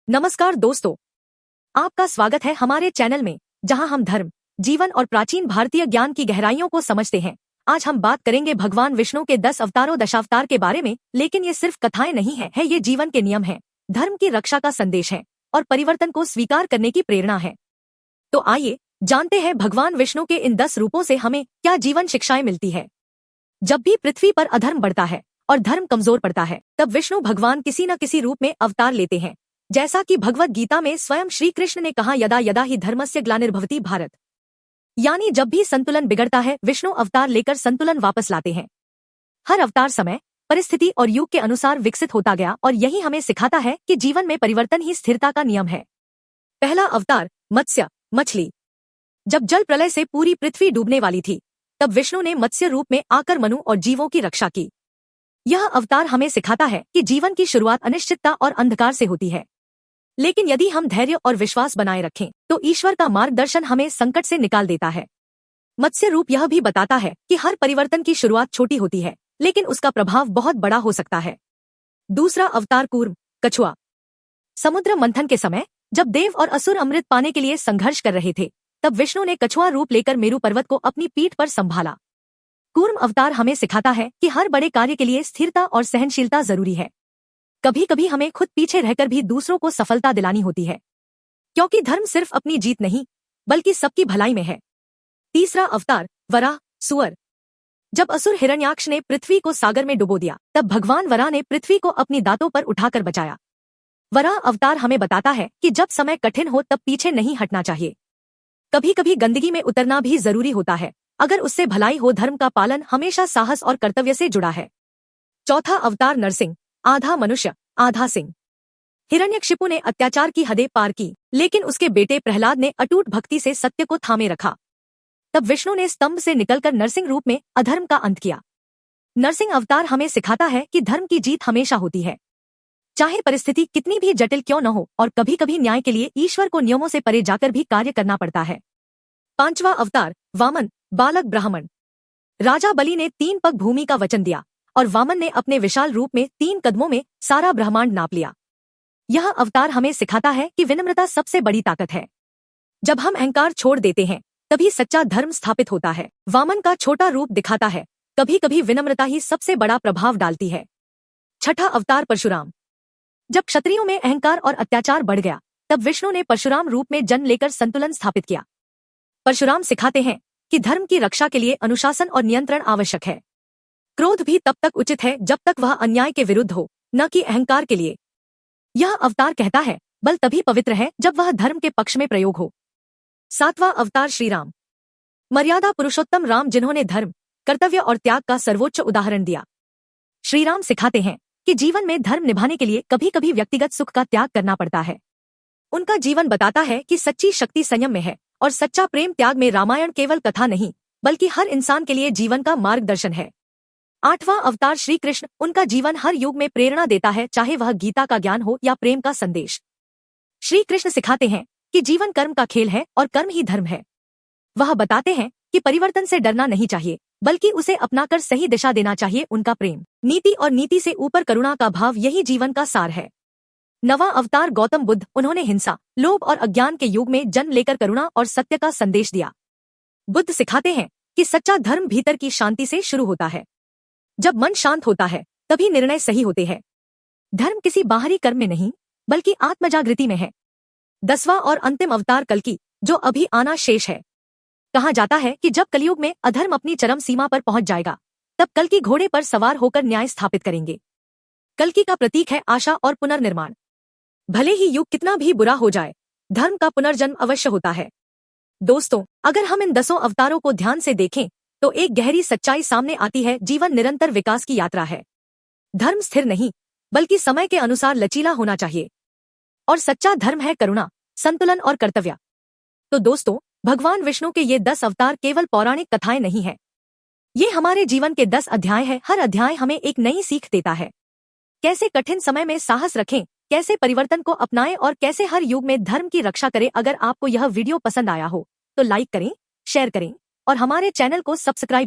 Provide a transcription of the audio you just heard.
नमस्कार दोस्तों, आपका स्वागत है हमारे चैनल में, जहां हम धर्म, जीवन और प्राचीन भारतीय ज्ञान की गहराइयों को समझते हैं। आज हम बात करेंगे भगवान विष्णु के 10 अवतारों दशावतार के बारे में, लेकिन ये सिर्फ कथाएं नहीं है ये जीवन के नियम हैं, धर्म की रक्षा का संदेश है और परिवर्तन को स्वीकार करने की प्रेरणा है। तो आइए जानते हैं भगवान विष्णु के इन 10 रूपों से हमें क्या जीवन शिक्षाएं मिलती है। जब भी पृथ्वी पर अधर्म बढ़ता है और धर्म कमजोर पड़ता है, तब विष्णु भगवान किसी न किसी रूप में अवतार लेते हैं। जैसा कि भगवत गीता में स्वयं श्री कृष्ण ने कहा, यदा यदा ही धर्मस्य ग्लानिर्भवति भारत, यानी जब भी संतुलन बिगड़ता है विष्णु अवतार लेकर संतुलन वापस लाते हैं। हर अवतार समय, परिस्थिति और युग के अनुसार विकसित होता गया और यही हमें सिखाता है कि जीवन में परिवर्तन ही स्थिरता का नियम है। पहला अवतार मत्स्य, मछली। जब जल प्रलय से पूरी पृथ्वी डूबने वाली थी, तब विष्णु ने मत्स्य रूप में आकर मनु और जीवों की रक्षा की। यह अवतार हमें सिखाता है कि जीवन की शुरुआत अनिश्चितता और अंधकार से होती है, लेकिन यदि हम धैर्य और विश्वास बनाए रखें तो ईश्वर का मार्गदर्शन हमें संकट से निकाल देता है। मत्स्य रूप यह भी बताता है कि हर परिवर्तन की शुरुआत छोटी होती है, लेकिन उसका प्रभाव बहुत बड़ा हो सकता है। दूसरा अवतार कूर्म, कछुआ। समुद्र मंथन के समय जब देव और असुर अमृत पाने के लिए संघर्ष कर रहे थे, तब विष्णु ने कछुआ रूप लेकर मेरु पर्वत को अपनी पीठ पर संभाला। कूर्म अवतार हमें सिखाता है कि हर बड़े कार्य के लिए स्थिरता और सहनशीलता जरूरी है। कभी कभी हमें खुद पीछे रहकर भी दूसरों को सफलता दिलानी होती है, क्योंकि धर्म सिर्फ अपनी जीत नहीं बल्कि सबकी भलाई में है। तीसरा अवतार वराह, सुअर। जब असुर हिरण्याक्ष ने पृथ्वी को सागर में डुबो दिया, तब भगवान वराह ने पृथ्वी को अपनी दांतों पर उठाकर बचाया। वराह अवतार हमें बताता है कि जब समय कठिन हो तब पीछे नहीं हटना चाहिए। कभी कभी गंदगी में उतरना भी जरूरी होता है, अगर उससे भलाई हो। धर्म का पालन हमेशा साहस और कर्तव्य से जुड़ा है। चौथा अवतार नरसिंह, आधा मनुष्य आधा सिंह। हिरण्यकशिपु ने अत्याचार की हदें पार की, लेकिन उसके बेटे प्रहलाद ने अटूट भक्ति से सत्य को थामे रखा। तब विष्णु ने स्तंभ से निकलकर नरसिंह रूप में अधर्म का अंत किया। नरसिंह अवतार हमें सिखाता है कि धर्म की जीत हमेशा होती है, चाहे परिस्थिति कितनी भी जटिल क्यों न हो, और कभी कभी न्याय के लिए ईश्वर को नियमों से परे जाकर भी कार्य करना पड़ता है। पांचवा अवतार वामन, बालक ब्राह्मण। राजा बलि ने 3 पग भूमि का वचन दिया और वामन ने अपने विशाल रूप में 3 कदमों में सारा ब्रह्मांड नाप लिया। यह अवतार हमें सिखाता है कि विनम्रता सबसे बड़ी ताकत है। जब हम अहंकार छोड़ देते हैं तभी सच्चा धर्म स्थापित होता है। वामन का छोटा रूप दिखाता है, कभी कभी विनम्रता ही सबसे बड़ा प्रभाव डालती है। छठा अवतार परशुराम। जब क्षत्रियों में अहंकार और अत्याचार बढ़ गया, तब विष्णु ने परशुराम रूप में जन्म लेकर संतुलन स्थापित किया। परशुराम सिखाते हैं कि धर्म की रक्षा के लिए अनुशासन और नियंत्रण आवश्यक है। क्रोध भी तब तक उचित है जब तक वह अन्याय के विरुद्ध हो, न कि अहंकार के लिए। यह अवतार कहता है, बल तभी पवित्र है जब वह धर्म के पक्ष में प्रयोग हो। सातवां अवतार श्री राम, मर्यादा पुरुषोत्तम राम, जिन्होंने धर्म, कर्तव्य और त्याग का सर्वोच्च उदाहरण दिया। श्री राम सिखाते हैं कि जीवन में धर्म निभाने के लिए कभी कभी व्यक्तिगत सुख का त्याग करना पड़ता है। उनका जीवन बताता है कि सच्ची शक्ति संयम में है और सच्चा प्रेम त्याग में। रामायण केवल कथा नहीं बल्कि हर इंसान के लिए जीवन का मार्गदर्शन है। आठवां अवतार श्री कृष्ण, उनका जीवन हर युग में प्रेरणा देता है, चाहे वह गीता का ज्ञान हो या प्रेम का संदेश। श्री कृष्ण सिखाते हैं कि जीवन कर्म का खेल है और कर्म ही धर्म है। वह बताते हैं कि परिवर्तन से डरना नहीं चाहिए बल्कि उसे अपनाकर सही दिशा देना चाहिए। उनका प्रेम, नीति और नीति से ऊपर करुणा का भाव, यही जीवन का सार है। नवां अवतार गौतम बुद्ध, उन्होंने हिंसा, लोभ और अज्ञान के युग में जन्म लेकर करुणा और सत्य का संदेश दिया। बुद्ध सिखाते हैं कि सच्चा धर्म भीतर की शांति से शुरू होता है। जब मन शांत होता है तभी निर्णय सही होते हैं। धर्म किसी बाहरी कर्म में नहीं बल्कि आत्मजागृति में है। 10वां और अंतिम अवतार कल्कि, जो अभी आना शेष है। कहा जाता है कि जब कलयुग में अधर्म अपनी चरम सीमा पर पहुंच जाएगा, तब कल्कि घोड़े पर सवार होकर न्याय स्थापित करेंगे। कल्कि का प्रतीक है आशा और पुनर्निर्माण। भले ही युग कितना भी बुरा हो जाए, धर्म का पुनर्जन्म अवश्य होता है। दोस्तों, अगर हम इन 10 अवतारों को ध्यान से देखें तो एक गहरी सच्चाई सामने आती है। जीवन निरंतर विकास की यात्रा है। धर्म स्थिर नहीं बल्कि समय के अनुसार लचीला होना चाहिए, और सच्चा धर्म है करुणा, संतुलन और कर्तव्य। तो दोस्तों, भगवान विष्णु के ये 10 अवतार केवल पौराणिक कथाएं नहीं है, ये हमारे जीवन के 10 अध्याय है। हर अध्याय हमें एक नई सीख देता है। कैसे कठिन समय में साहस रखें, कैसे परिवर्तन को अपनाएं और कैसे हर युग में धर्म की रक्षा करें। अगर आपको यह वीडियो पसंद आया हो तो लाइक करें, शेयर करें और हमारे चैनल को सब्सक्राइब करें।